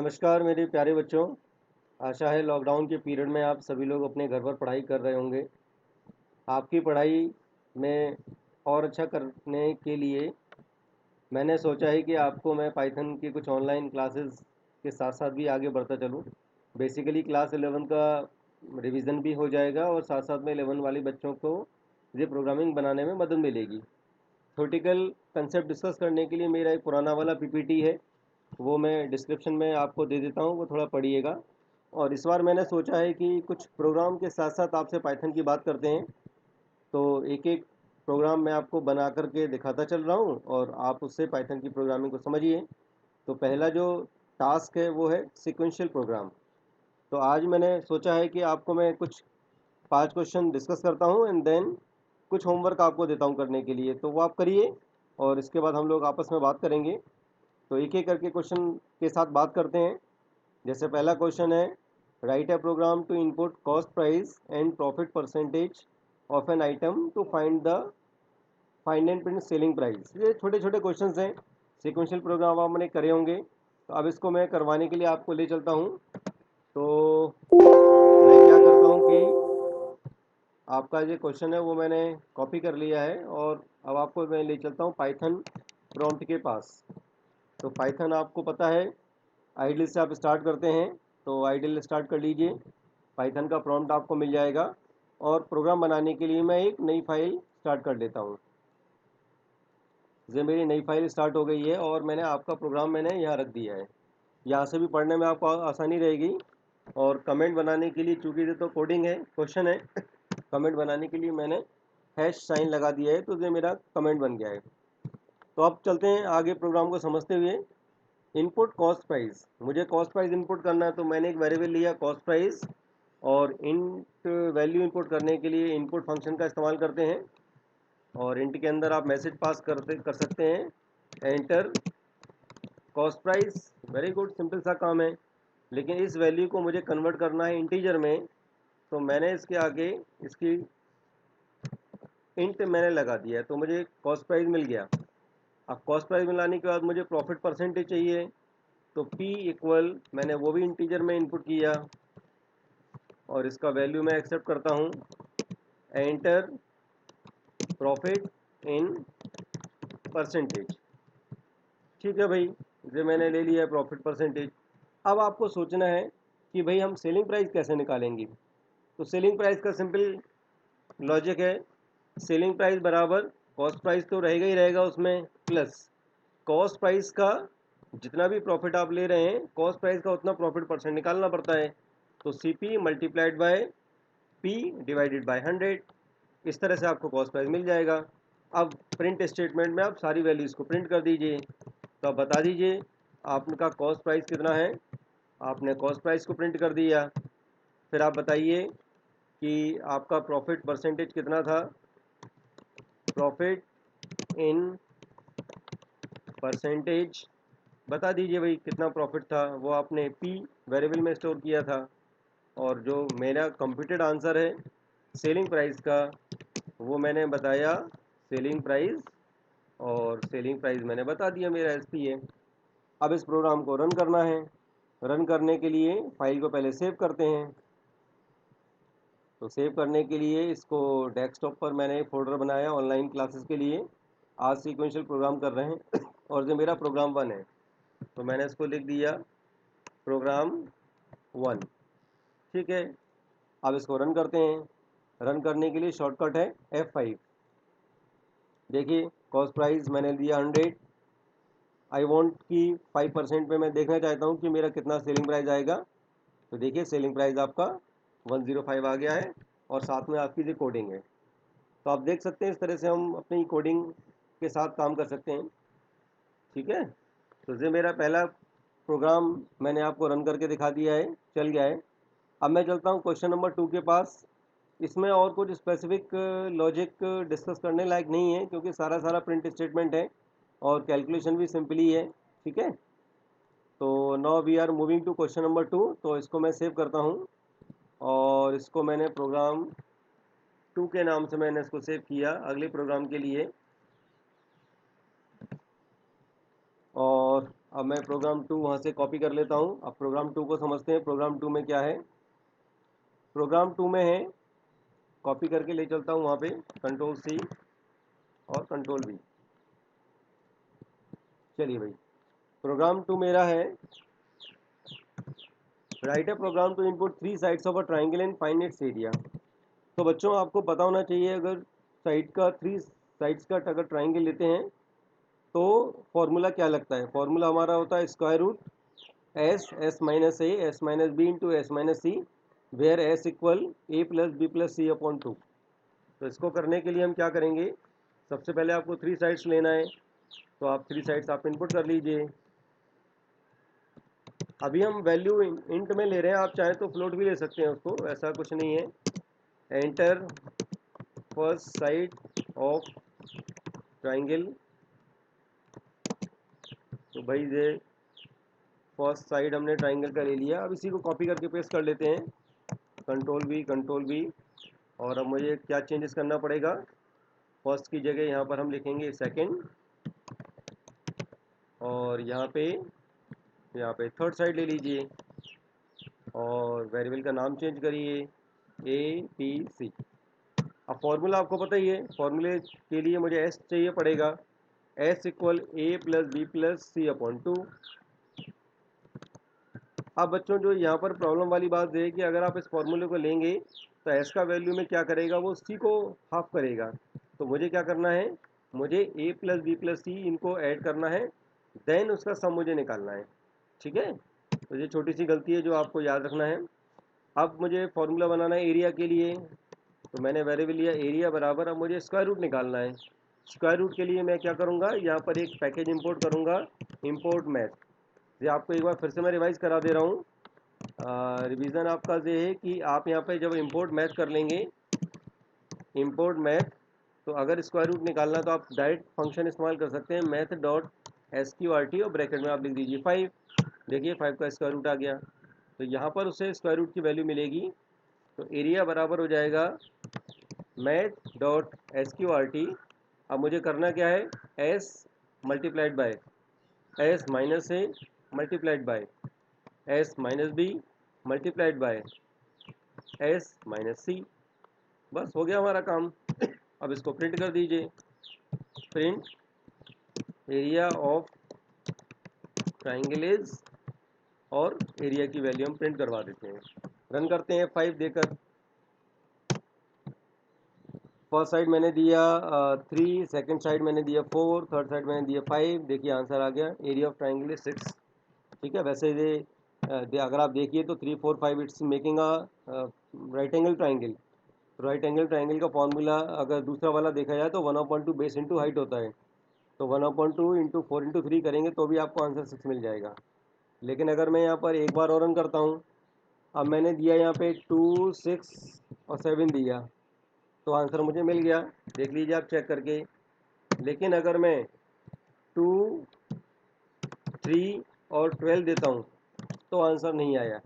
नमस्कार मेरे प्यारे बच्चों। आशा है लॉकडाउन के पीरियड में आप सभी लोग अपने घर पर पढ़ाई कर रहे होंगे। आपकी पढ़ाई में और अच्छा करने के लिए मैंने सोचा है कि आपको मैं पाइथन की कुछ ऑनलाइन क्लासेस के साथ साथ भी आगे बढ़ता चलूँ। बेसिकली क्लास 11 का रिवीजन भी हो जाएगा और साथ साथ में 11 वाले बच्चों को ये प्रोग्रामिंग बनाने में मदद मिलेगी। थ्योरेटिकल कंसेप्ट डिस्कस करने के लिए मेरा एक पुराना वाला पीपीटी है, वो मैं डिस्क्रिप्शन में आपको दे देता हूँ, वो थोड़ा पढ़िएगा। और इस बार मैंने सोचा है कि कुछ प्रोग्राम के साथ साथ आपसे पाइथन की बात करते हैं। तो एक एक प्रोग्राम मैं आपको बना करके दिखाता चल रहा हूँ और आप उससे पाइथन की प्रोग्रामिंग को समझिए। तो पहला जो टास्क है वो है सीक्वेंशियल प्रोग्राम। तो आज मैंने सोचा है कि आपको मैं कुछ 5 क्वेश्चन डिस्कस करता हूँ एंड देन कुछ होमवर्क आपको देता हूँ करने के लिए, तो वो आप करिए और इसके बाद हम लोग आपस में बात करेंगे। तो एक एक करके क्वेश्चन के साथ बात करते हैं। जैसे पहला क्वेश्चन है, write a program to input cost price and profit percentage of an item to find and print selling price. ये छोटे छोटे क्वेश्चंस हैं, सीक्वेंशियल प्रोग्राम आपने करे होंगे। तो अब इसको मैं करवाने के लिए आपको ले चलता हूँ। तो मैं क्या करता हूँ कि आपका जो क्वेश्चन है वो मैंने कॉपी कर लिया है और अब आपको मैं ले चलता हूँ पाइथन प्रॉम्प्ट के पास। तो पाइथन आपको पता है आइडल से आप स्टार्ट करते हैं, तो आइडल स्टार्ट कर लीजिए। पाइथन का प्रॉम्प्ट आपको मिल जाएगा और प्रोग्राम बनाने के लिए मैं एक नई फाइल स्टार्ट कर देता हूँ। ये मेरी नई फाइल स्टार्ट हो गई है और मैंने आपका प्रोग्राम मैंने यहाँ रख दिया है। यहाँ से भी पढ़ने में आपको आसानी रहेगी। और कमेंट बनाने के लिए, चूँकि ये तो कोडिंग है, क्वेश्चन है, कमेंट बनाने के लिए मैंने हैश साइन लगा दिया है, तो ये मेरा कमेंट बन गया है। तो अब चलते हैं आगे प्रोग्राम को समझते हुए। इनपुट कॉस्ट प्राइस, मुझे कॉस्ट प्राइस इनपुट करना है, तो मैंने एक वेरिएबल लिया कॉस्ट प्राइस और इंट वैल्यू इनपुट करने के लिए इनपुट फंक्शन का इस्तेमाल करते हैं। और इंट के अंदर आप मैसेज पास कर सकते हैं, enter cost price. Very good, simple सा काम है। लेकिन इस वैल्यू को मुझे कन्वर्ट करना है इंटीजर में, तो मैंने इसके आगे इसकी इंट मैंने लगा दिया है, तो मुझे कॉस्ट प्राइस मिल गया। अब कॉस्ट प्राइस मिलाने के बाद मुझे प्रॉफिट परसेंटेज चाहिए, तो P इक्वल मैंने वो भी इंटीजर में इनपुट किया और इसका वैल्यू मैं एक्सेप्ट करता हूँ, एंटर प्रॉफिट इन परसेंटेज। ठीक है भाई, ये मैंने ले लिया है प्रॉफिट परसेंटेज। अब आपको सोचना है कि भाई हम सेलिंग प्राइस कैसे निकालेंगे। तो सेलिंग प्राइस का सिंपल लॉजिक है, सेलिंग प्राइस बराबर कॉस्ट प्राइस तो रहेगा ही रहेगा उसमें, प्लस कॉस्ट प्राइस का जितना भी प्रॉफिट आप ले रहे हैं, कॉस्ट प्राइस का उतना प्रॉफिट परसेंट निकालना पड़ता है। तो C P multiplied by P divided by 100। इस तरह से आपको कॉस्ट प्राइस मिल जाएगा। अब प्रिंट स्टेटमेंट में आप सारी वैल्यूज़ को प्रिंट कर दीजिए। तो आप बता दीजिए आपका कॉस्ट प्राइस कितना है। आपने कॉस्ट प्राइस को प्रिंट कर दिया, फिर आप बताइए कि आपका प्रॉफिट परसेंटेज कितना था। प्रॉफिट इन परसेंटेज बता दीजिए भाई कितना प्रॉफिट था, वो आपने पी वेरिएबल में स्टोर किया था। और जो मेरा कंप्यूटेड आंसर है सेलिंग प्राइस का, वो मैंने बताया सेलिंग प्राइस, और सेलिंग प्राइस मैंने बता दिया मेरा एस पी है। अब इस प्रोग्राम को रन करना है। रन करने के लिए फाइल को पहले सेव करते हैं। तो सेव करने के लिए इसको डेस्कटॉप पर मैंने एक फोल्डर बनाया ऑनलाइन क्लासेस के लिए। आज सीक्वेंशियल प्रोग्राम कर रहे हैं और जो मेरा प्रोग्राम 1 है, तो मैंने इसको लिख दिया प्रोग्राम 1। ठीक है, अब इसको रन करते हैं। रन करने के लिए शॉर्टकट है F5। देखिए कॉस्ट प्राइस मैंने दिया 100। आई वॉन्ट कि 5% पे मैं देखना चाहता हूँ कि मेरा कितना सेलिंग प्राइस आएगा। तो देखिए सेलिंग प्राइस आपका 105 आ गया है और साथ में आपकी जो कोडिंग है। तो आप देख सकते हैं इस तरह से हम अपनी कोडिंग के साथ काम कर सकते हैं। ठीक है, तो ये मेरा पहला प्रोग्राम मैंने आपको रन करके दिखा दिया है, चल गया है। अब मैं चलता हूँ क्वेश्चन नंबर 2 के पास। इसमें और कुछ स्पेसिफिक लॉजिक डिस्कस करने लायक नहीं है, क्योंकि सारा सारा प्रिंट स्टेटमेंट है और कैलकुलेशन भी सिंपली है। ठीक है, तो now we are moving to question number 2। तो इसको मैं सेव करता हूँ और इसको मैंने प्रोग्राम 2 के नाम से मैंने इसको सेव किया अगले प्रोग्राम के लिए। और अब मैं प्रोग्राम 2 वहाँ से कॉपी कर लेता हूँ। अब प्रोग्राम 2 को समझते हैं। प्रोग्राम 2 में क्या है? प्रोग्राम 2 में है, कॉपी करके ले चलता हूँ वहाँ पे, कंट्रोल सी और कंट्रोल वी। चलिए भाई, प्रोग्राम 2 मेरा है, write a program to input 3 sides of a triangle and find its area. तो बच्चों आपको पता होना चाहिए, अगर साइड का 3 साइड्स का अगर ट्राइंगल लेते हैं तो फॉर्मूला क्या लगता है? फॉर्मूला हमारा होता है square root S minus A S minus B into S minus C, where S equal A plus B plus C upon 2। तो इसको करने के लिए हम क्या करेंगे? सबसे पहले आपको 3 साइड्स लेना है, तो आप 3 साइड्स आप इनपुट कर लीजिए। अभी हम वैल्यू इंट में ले रहे हैं, आप चाहें तो फ्लोट भी ले सकते हैं उसको, ऐसा कुछ नहीं है। Enter first side of triangle, तो भाई ये फर्स्ट साइड हमने ट्राइंगल का ले लिया। अब इसी को कॉपी करके पेस्ट कर लेते हैं, कंट्रोल वी। और अब मुझे क्या चेंजेस करना पड़ेगा? फर्स्ट की जगह यहाँ पर हम लिखेंगे सेकंड, और यहाँ पे थर्ड साइड ले लीजिए, और वेरिएबल का नाम चेंज करिए ए बी सी। अब फॉर्मूला आपको पता ही है, फॉर्मूले के लिए मुझे एस चाहिए पड़ेगा, S equal A plus B plus C upon 2। अब बच्चों जो यहाँ पर प्रॉब्लम वाली बात है कि अगर आप इस फॉर्मूले को लेंगे तो एस का वैल्यू में क्या करेगा, वो सी को हाफ करेगा। तो मुझे क्या करना है? मुझे ए प्लस बी प्लस सी इनको ऐड करना है, देन उसका सम मुझे निकालना है। ठीक है, तो ये छोटी सी गलती है जो आपको याद रखना है। अब मुझे फॉर्मूला बनाना है एरिया के लिए, तो मैंने वेरिएबल लिया एरिया बराबर, अब मुझे स्क्वायर रूट निकालना है। स्क्वायर रूट के लिए मैं क्या करूँगा? यहाँ पर एक पैकेज इंपोर्ट करूँगा, इंपोर्ट मैथ। ये आपको एक बार फिर से मैं रिवाइज करा दे रहा हूँ। रिवीजन आपका ये है कि आप यहाँ पे जब इंपोर्ट मैथ कर लेंगे, इंपोर्ट मैथ, तो अगर स्क्वायर रूट निकालना तो आप डायरेक्ट फंक्शन इस्तेमाल कर सकते हैं, मैथ डॉट SQRT, और ब्रैकेट में आप लिख दीजिए 5। देखिए 5 का स्क्वायर रूट आ गया, तो यहाँ पर उसे स्क्वायर रूट की वैल्यू मिलेगी। तो एरिया बराबर हो जाएगा मैथ डॉट SQRT। अब मुझे करना क्या है? S multiplied by S minus A multiplied by S minus B multiplied by S minus C. बस हो गया हमारा काम। अब इसको प्रिंट कर दीजिए, print area of triangle is, और एरिया की वैल्यू हम प्रिंट करवा देते हैं। रन करते हैं 5 देकर। फर्स्ट साइड मैंने दिया 3, सेकंड साइड मैंने दिया 4, थर्ड साइड मैंने दिया 5। देखिए आंसर आ गया, एरिया ऑफ ट्राइंगल इज 6। ठीक है, वैसे ये अगर आप देखिए तो 3 4 5 it's making a right angle triangle. Right angle triangle का फॉर्मूला अगर दूसरा वाला देखा जाए तो 1/2 बेस इंटू हाइट होता है, तो 1/2 इंटू 4 इंटू 3 करेंगे तो भी आपको आंसर 6 मिल जाएगा। लेकिन अगर मैं यहाँ पर एक बार और रन करता हूँ, अब मैंने दिया यहाँ पे 2 6 और 7 दिया, तो आंसर मुझे मिल गया, देख लीजिए आप चेक करके। लेकिन अगर मैं 2 3 और 12 देता हूँ तो आंसर नहीं आया।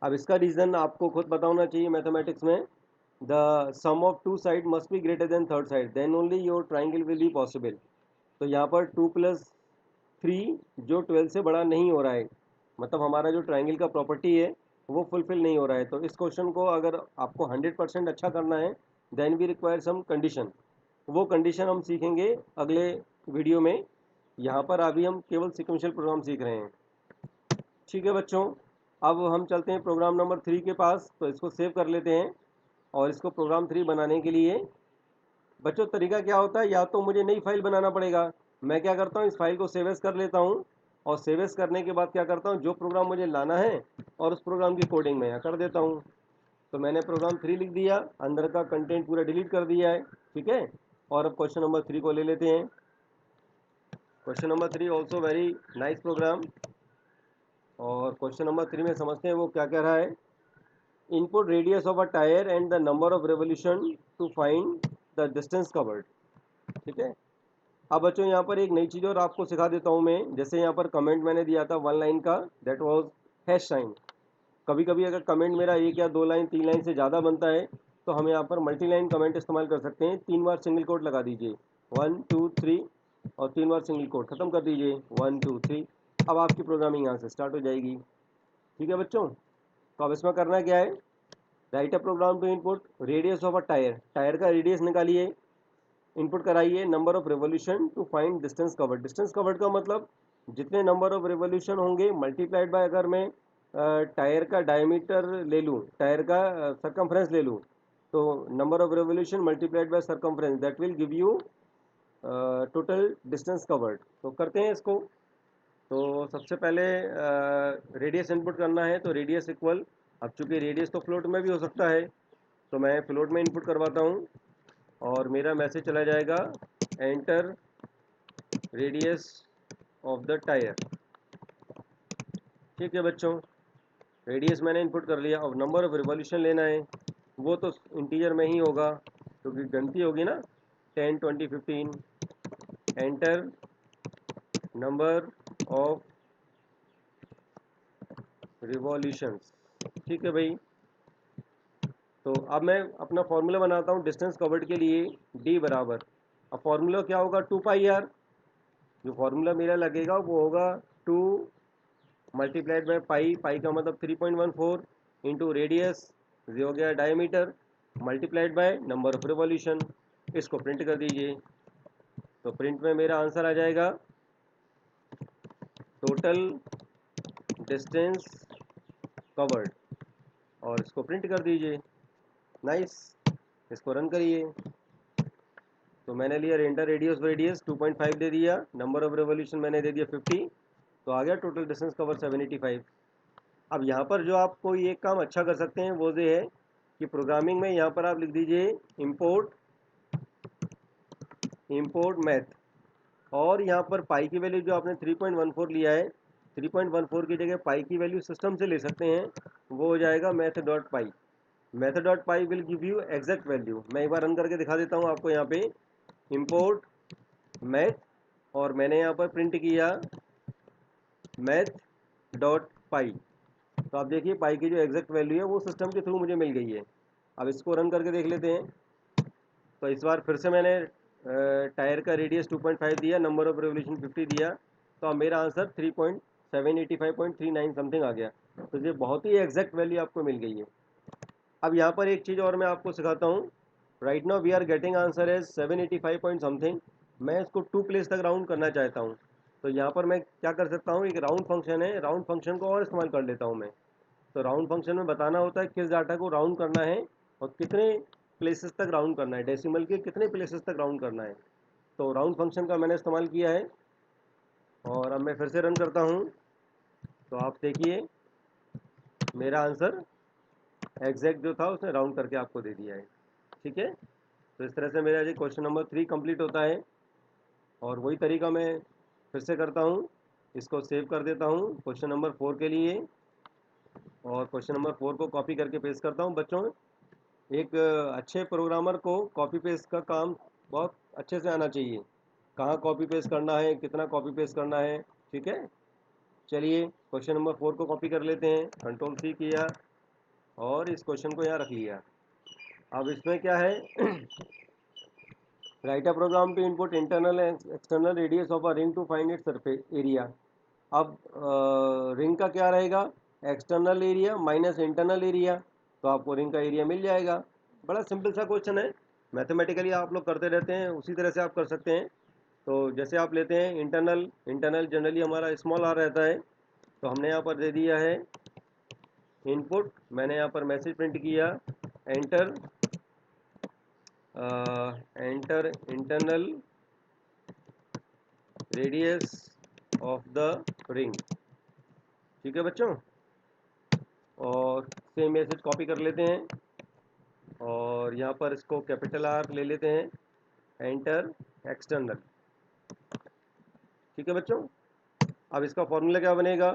अब इसका रीज़न आपको खुद पता होना चाहिए मैथमेटिक्स में, the sum of two side must be greater than third side, then only your triangle will be possible. तो यहाँ पर 2 + 3 जो 12 से बड़ा नहीं हो रहा है, मतलब हमारा जो ट्राइंगल का प्रॉपर्टी है वो फुलफिल नहीं हो रहा है। तो इस क्वेश्चन को अगर आपको 100% अच्छा करना है, then we require some condition. वो कंडीशन हम सीखेंगे अगले वीडियो में। यहाँ पर अभी हम केवल सिक्वेंशियल प्रोग्राम सीख रहे हैं। ठीक है बच्चों, अब हम चलते हैं प्रोग्राम नंबर 3 के पास, तो इसको सेव कर लेते हैं। और इसको प्रोग्राम 3 बनाने के लिए बच्चों तरीका क्या होता है, या तो मुझे नई फाइल बनाना पड़ेगा। मैं क्या करता हूँ, इस फाइल को सेव एज कर लेता हूँ, और सेव एज करने के बाद क्या करता हूँ, जो प्रोग्राम मुझे लाना है और उस प्रोग्राम की कोडिंग मैं यहाँ कर देता हूँ। तो मैंने प्रोग्राम 3 लिख दिया, अंदर का कंटेंट पूरा डिलीट कर दिया है। ठीक है, और अब क्वेश्चन नंबर 3 को ले लेते हैं। Question number 3 also very nice program, और क्वेश्चन नंबर 3 में समझते हैं वो क्या कह रहा है। Input radius of a tyre and the number of revolution to find the distance covered. ठीक है, अब बच्चों यहाँ पर एक नई चीज़ और आपको सिखा देता हूँ मैं। जैसे यहाँ पर कमेंट मैंने दिया था 1 लाइन का, दैट वाज हैश साइन। कभी कभी अगर कमेंट मेरा 1 या 2 लाइन 3 लाइन से ज़्यादा बनता है तो हम यहाँ पर मल्टी लाइन कमेंट इस्तेमाल कर सकते हैं। 3 बार सिंगल कोट लगा दीजिए, 1 2 3, और 3 बार सिंगल कोट ख़त्म कर दीजिए, 1 2 3। अब आपकी प्रोग्रामिंग यहाँ से स्टार्ट हो जाएगी। ठीक है बच्चों, तो अब इसमें करना क्या है, write a program to input radius of a tyre, tyre का रेडियस निकालिए, इनपुट कराइए, number of revolution to find distance covered. Distance covered का मतलब जितने नंबर ऑफ रेवोल्यूशन होंगे मल्टीप्लाइड बाय, अगर मैं टायर का डायमीटर ले लूँ, टायर का सरकमफ्रेंस ले लूँ, तो number of revolution multiplied by circumference, that will give you total distance covered. तो करते हैं इसको। तो सबसे पहले रेडियस इनपुट करना है, तो रेडियस इक्वल, अब चूंकि रेडियस तो फ्लोट में भी हो सकता है, तो मैं फ्लोट में इनपुट करवाता हूँ और मेरा मैसेज चला जाएगा enter radius of the tyre. ठीक है बच्चों, रेडियस मैंने इनपुट कर लिया। अब नंबर ऑफ रिवॉल्यूशन लेना है, वो तो इंटीजर में ही होगा क्योंकि गिनती होगी ना, 10 20 15। Enter number of revolutions. ठीक है भाई, तो अब मैं अपना फॉर्मूला बनाता हूँ डिस्टेंस कवर्ड के लिए, डी बराबर, अब फॉर्मूला क्या होगा, 2 पाई आर। जो फॉर्मूला मेरा लगेगा वो होगा 2 मल्टीप्लाइड बाय पाई, पाई का मतलब 3.14 इंटू रेडियस, ये हो गया diameter, multiplied by number of revolution. इसको प्रिंट कर दीजिए, तो प्रिंट में मेरा आंसर आ जाएगा टोटल डिस्टेंस कवर्ड, और इसको प्रिंट कर दीजिए। नाइस, इसको रन करिए। तो मैंने लिया रेंडर रेडियस रेडियस 2.5 दे दिया, नंबर ऑफ रेवोल्यूशन मैंने दे दिया 50, तो आ गया टोटल डिस्टेंस कवर 785। अब यहाँ पर जो आप कोई एक काम अच्छा कर सकते हैं वो ये है कि प्रोग्रामिंग में यहाँ पर आप लिख दीजिए इंपोर्ट मैथ, और यहाँ पर पाई की वैल्यू जो आपने 3.14 लिया है, 3.14 की जगह पाई की वैल्यू सिस्टम से ले सकते हैं, वो हो जाएगा math dot pi. Math dot pi will give you exact value. मैं एक बार रन करके दिखा देता हूँ आपको। यहाँ पे इंपोर्ट मैथ, और मैंने यहाँ पर प्रिंट किया मैथ डॉट पाई, तो आप देखिए पाई की जो एग्जैक्ट वैल्यू है वो सिस्टम के थ्रू मुझे मिल गई है। अब इसको रन करके देख लेते हैं। तो इस बार फिर से मैंने टायर का रेडियस 2.5 दिया, नंबर ऑफ रेवोल्यूशन 50 दिया, तो अब मेरा आंसर 3.785.39 समथिंग आ गया। तो ये बहुत ही एग्जैक्ट वैल्यू आपको मिल गई है। अब यहाँ पर एक चीज़ और मैं आपको सिखाता हूँ। Right now we are getting answer as 785 point something. मैं इसको 2 प्लेस तक राउंड करना चाहता हूँ, तो यहाँ पर मैं क्या कर सकता हूँ, एक राउंड फंक्शन है, राउंड फंक्शन को और इस्तेमाल कर लेता हूँ मैं। तो राउंड फंक्शन में बताना होता है किस डाटा को राउंड करना है और कितने प्लेसेस तक राउंड करना है, डेसिमल के कितने प्लेसेस तक राउंड करना है। तो राउंड फंक्शन का मैंने इस्तेमाल किया है, और अब मैं फिर से रन करता हूँ, तो आप देखिए मेरा आंसर एग्जैक्ट जो था उसने राउंड करके आपको दे दिया है। ठीक है, तो इस तरह से मेरा ये क्वेश्चन नंबर 3 कंप्लीट होता है। और वही तरीका मैं फिर से करता हूँ, इसको सेव कर देता हूँ क्वेश्चन नंबर 4 के लिए, और क्वेश्चन नंबर 4 को कॉपी करके पेस्ट करता हूँ। बच्चों, एक अच्छे प्रोग्रामर को कॉपी पेस्ट का काम बहुत अच्छे से आना चाहिए, कहाँ कॉपी पेस्ट करना है, कितना कॉपी पेस्ट करना है। ठीक है, चलिए क्वेश्चन नंबर 4 को कॉपी कर लेते हैं, कंट्रोल सी किया और इस क्वेश्चन को यहाँ रख लिया। अब इसमें क्या है, write a program to input internal and external radius of a ring to find its surface area. अब रिंग का क्या रहेगा, external area minus internal area, तो आपको रिंग का एरिया मिल जाएगा। बड़ा सिंपल सा क्वेश्चन है, मैथमेटिकली आप लोग करते रहते हैं, उसी तरह से आप कर सकते हैं। तो जैसे आप लेते हैं इंटरनल, इंटरनल जनरली हमारा स्मॉल आर रहता है, तो हमने यहाँ पर दे दिया है इनपुट, मैंने यहाँ पर मैसेज प्रिंट किया enter enter internal radius of the ring. ठीक है बच्चों, और सेम मैसेज कॉपी कर लेते हैं और यहाँ पर इसको कैपिटल आर ले लेते हैं, एंटर एक्सटर्नल। ठीक है बच्चों, अब इसका फॉर्मूला क्या बनेगा,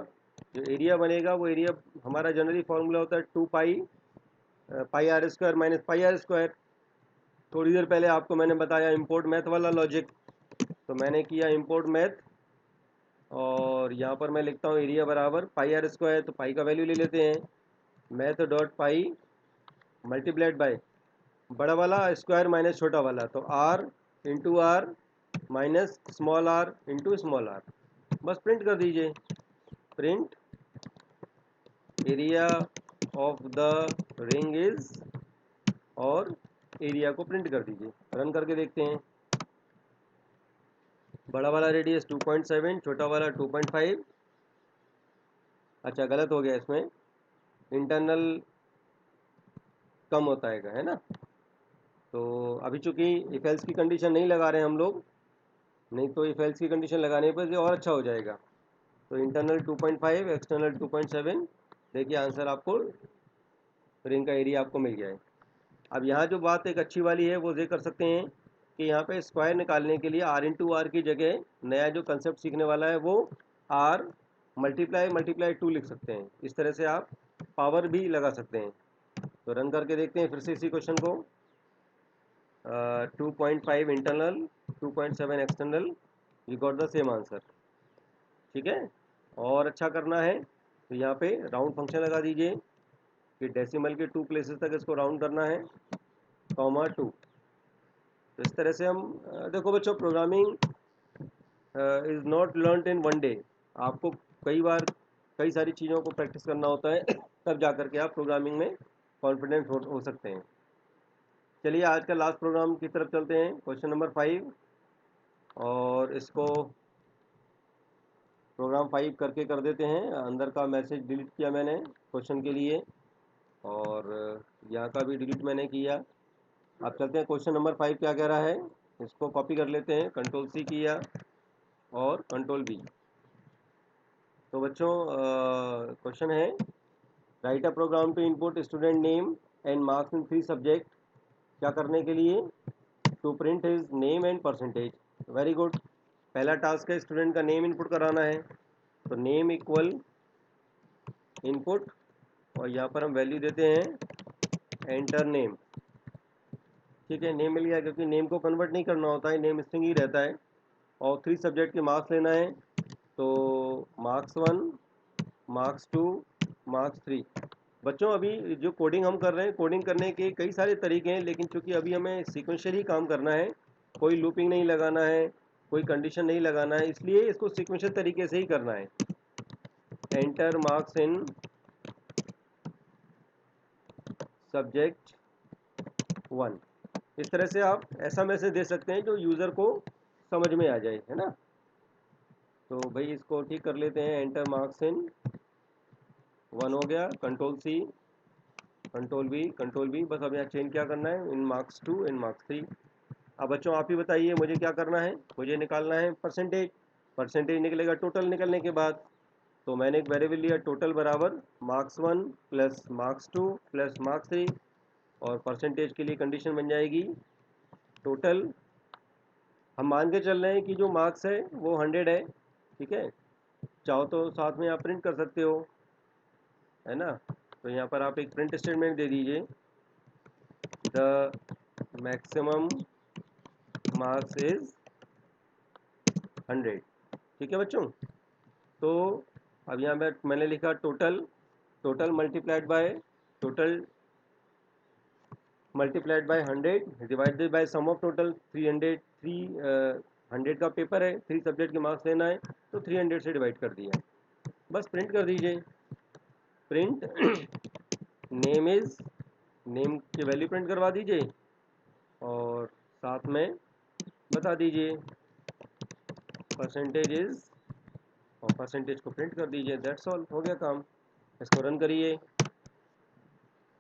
जो एरिया बनेगा वो एरिया हमारा जनरली फॉर्मूला होता है 2 pi pi R square minus pi R square. थोड़ी देर पहले आपको मैंने बताया इंपोर्ट मैथ वाला लॉजिक, तो मैंने किया इंपोर्ट मैथ, और यहाँ पर मैं लिखता हूँ एरिया बराबर पाई आर स्क्वायर, तो पाई का वैल्यू ले लेते हैं, math dot pi multiplied by बड़ा वाला स्क्वायर माइनस छोटा वाला, तो r into r minus small r into small r, बस प्रिंट कर दीजिए। Print area of the ring is, और एरिया को प्रिंट कर दीजिए। रन करके देखते हैं। बड़ा वाला रेडियस 2.7, छोटा वाला 2.5। अच्छा, गलत हो गया, इसमें इंटरनल कम होता है ना। तो अभी चूंकि इफ एल्स की कंडीशन नहीं लगा रहे हैं हम लोग, नहीं तो इफ एल्स की कंडीशन लगाने पर ये और अच्छा हो जाएगा। तो इंटरनल 2.5, एक्सटर्नल 2.7। देखिए आंसर आपको, रिंग का एरिया आपको मिल गया है। अब यहाँ जो बात एक अच्छी वाली है वो ये कर सकते हैं कि यहाँ पे स्क्वायर निकालने के लिए आर इंटू आर की जगह नया जो कंसेप्ट सीखने वाला है वो आर मल्टीप्लाई मल्टीप्लाई 2 लिख सकते हैं। इस तरह से आप पावर भी लगा सकते हैं। तो रन करके देखते हैं फिर से इसी क्वेश्चन को। 2.5 internal, 2.7 external, you got the same answer. ठीक है। और अच्छा करना है तो यहाँ पे राउंड फंक्शन लगा दीजिए कि डेसिमल के 2 प्लेसेस तक इसको राउंड करना है, कॉमा 2। तो इस तरह से हम देखो बच्चों, programming is not learned in one day. आपको कई बार कई सारी चीज़ों को प्रैक्टिस करना होता है तब जा कर के आप प्रोग्रामिंग में कॉन्फिडेंट हो सकते हैं। चलिए आज का लास्ट प्रोग्राम की तरफ चलते हैं, क्वेश्चन नंबर 5। और इसको प्रोग्राम 5 करके कर देते हैं। अंदर का मैसेज डिलीट किया मैंने क्वेश्चन के लिए, और यहाँ का भी डिलीट मैंने किया। अब चलते हैं क्वेश्चन नंबर 5 क्या कह रहा है, इसको कॉपी कर लेते हैं। कंट्रोल सी किया और कंट्रोल बी। तो बच्चों क्वेश्चन है, write a program to input student name and marks in 3 subject. क्या करने के लिए? To print his name and percentage. Very good. पहला टास्क है स्टूडेंट का नेम इनपुट कराना है। तो नेम इक्वल इनपुट, और यहाँ पर हम वैल्यू देते हैं एंटर नेम। ठीक है, नेम मिल गया, क्योंकि नेम को कन्वर्ट नहीं करना होता है, नेम स्ट्रिंग ही रहता है। और 3 सब्जेक्ट के मार्क्स लेना है। तो मार्क्स 1, मार्क्स 2, मार्क्स 3। बच्चों अभी जो कोडिंग हम कर रहे हैं, कोडिंग करने के कई सारे तरीके हैं, लेकिन चूंकि अभी हमें सीक्वेंशियल ही काम करना है, कोई लूपिंग नहीं लगाना है, कोई कंडीशन नहीं लगाना है, इसलिए इसको सीक्वेंशियल तरीके से ही करना है। Enter marks in subject 1। इस तरह से आप ऐसा मैसेज दे सकते हैं जो यूज़र को समझ में आ जाए, है ना। तो भाई इसको ठीक कर लेते हैं। एंटर मार्क्स इन 1 हो गया। Control C, control B, control B. बस अब यहाँ चेंज क्या करना है, इन मार्क्स 2, इन मार्क्स 3। अब बच्चों आप ही बताइए मुझे क्या करना है। मुझे निकालना है परसेंटेज। परसेंटेज निकलेगा टोटल निकलने के बाद। तो मैंने एक वेरिएबल लिया टोटल बराबर marks 1 plus marks 2 plus marks 3, और परसेंटेज के लिए कंडीशन बन जाएगी टोटल। हम मान के चल रहे हैं कि जो मार्क्स है वो 100 है। ठीक है, चाहो तो साथ में आप प्रिंट कर सकते हो, है ना। तो यहाँ पर आप एक प्रिंट स्टेटमेंट दे दीजिए, द मैक्सिमम मार्क्स इज 100। ठीक है बच्चों। तो अब यहाँ मैंने लिखा total, total multiplied by 100 divided by sum of total 300। 100 का पेपर है, 3 सब्जेक्ट के मार्क्स लेना है, तो 300 से डिवाइड कर दिया। बस प्रिंट कर दीजिए। प्रिंट नेम इज, नेम की वैल्यू प्रिंट करवा दीजिए, और साथ में बता दीजिए परसेंटेज इज, और परसेंटेज को प्रिंट कर दीजिए। दैट्स ऑल, हो गया काम। इसको रन करिए।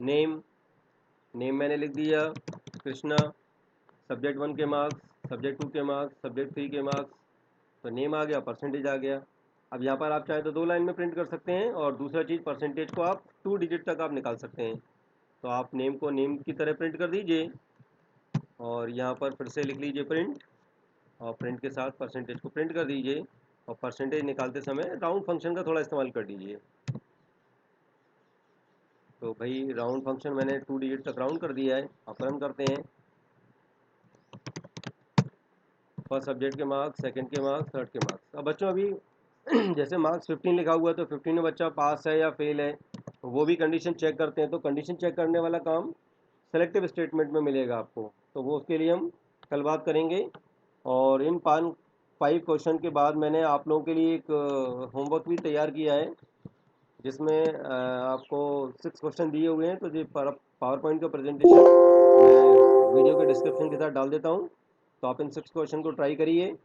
नेम, नेम मैंने लिख दिया कृष्णा। सब्जेक्ट 1 के मार्क्स, सब्जेक्ट 2 के मार्क्स, सब्जेक्ट 3 के मार्क्स। तो नेम आ गया, परसेंटेज आ गया। अब यहाँ पर आप चाहे तो 2 लाइन में प्रिंट कर सकते हैं, और दूसरा चीज़ परसेंटेज को आप 2 डिजिट तक आप निकाल सकते हैं। तो आप नेम को नेम की तरह प्रिंट कर दीजिए, और यहाँ पर फिर से लिख लीजिए प्रिंट, और प्रिंट के साथ परसेंटेज को प्रिंट कर दीजिए, और परसेंटेज निकालते समय राउंड फंक्शन का थोड़ा इस्तेमाल कर दीजिए। तो भाई राउंड फंक्शन मैंने 2 डिजिट तक राउंड कर दिया है। अब रन करते हैं। फर्स्ट सब्जेक्ट के मार्क्स, सेकंड के मार्क्स, थर्ड के मार्क्स। अब बच्चों अभी जैसे मार्क्स 15 लिखा हुआ है, तो 15 में बच्चा पास है या फेल है, वो भी कंडीशन चेक करते हैं। तो कंडीशन चेक करने वाला काम सेलेक्टिव स्टेटमेंट में मिलेगा आपको, तो वो उसके लिए हम कल बात करेंगे। और इन 5 क्वेश्चन के बाद मैंने आप लोगों के लिए एक होमवर्क भी तैयार किया है, जिसमें आपको 6 क्वेश्चन दिए हुए हैं। तो ये पावर पॉइंट का प्रेजेंटेशन मैं वीडियो के डिस्क्रिप्शन के साथ डाल देता हूँ। तो आप इन 6 क्वेश्चन को ट्राई करिए,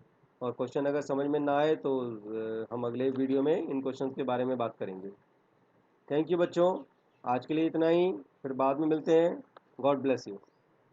और क्वेश्चन अगर समझ में ना आए तो हम अगले वीडियो में इन क्वेश्चन के बारे में बात करेंगे। थैंक यू बच्चों, आज के लिए इतना ही, फिर बाद में मिलते हैं। God bless you.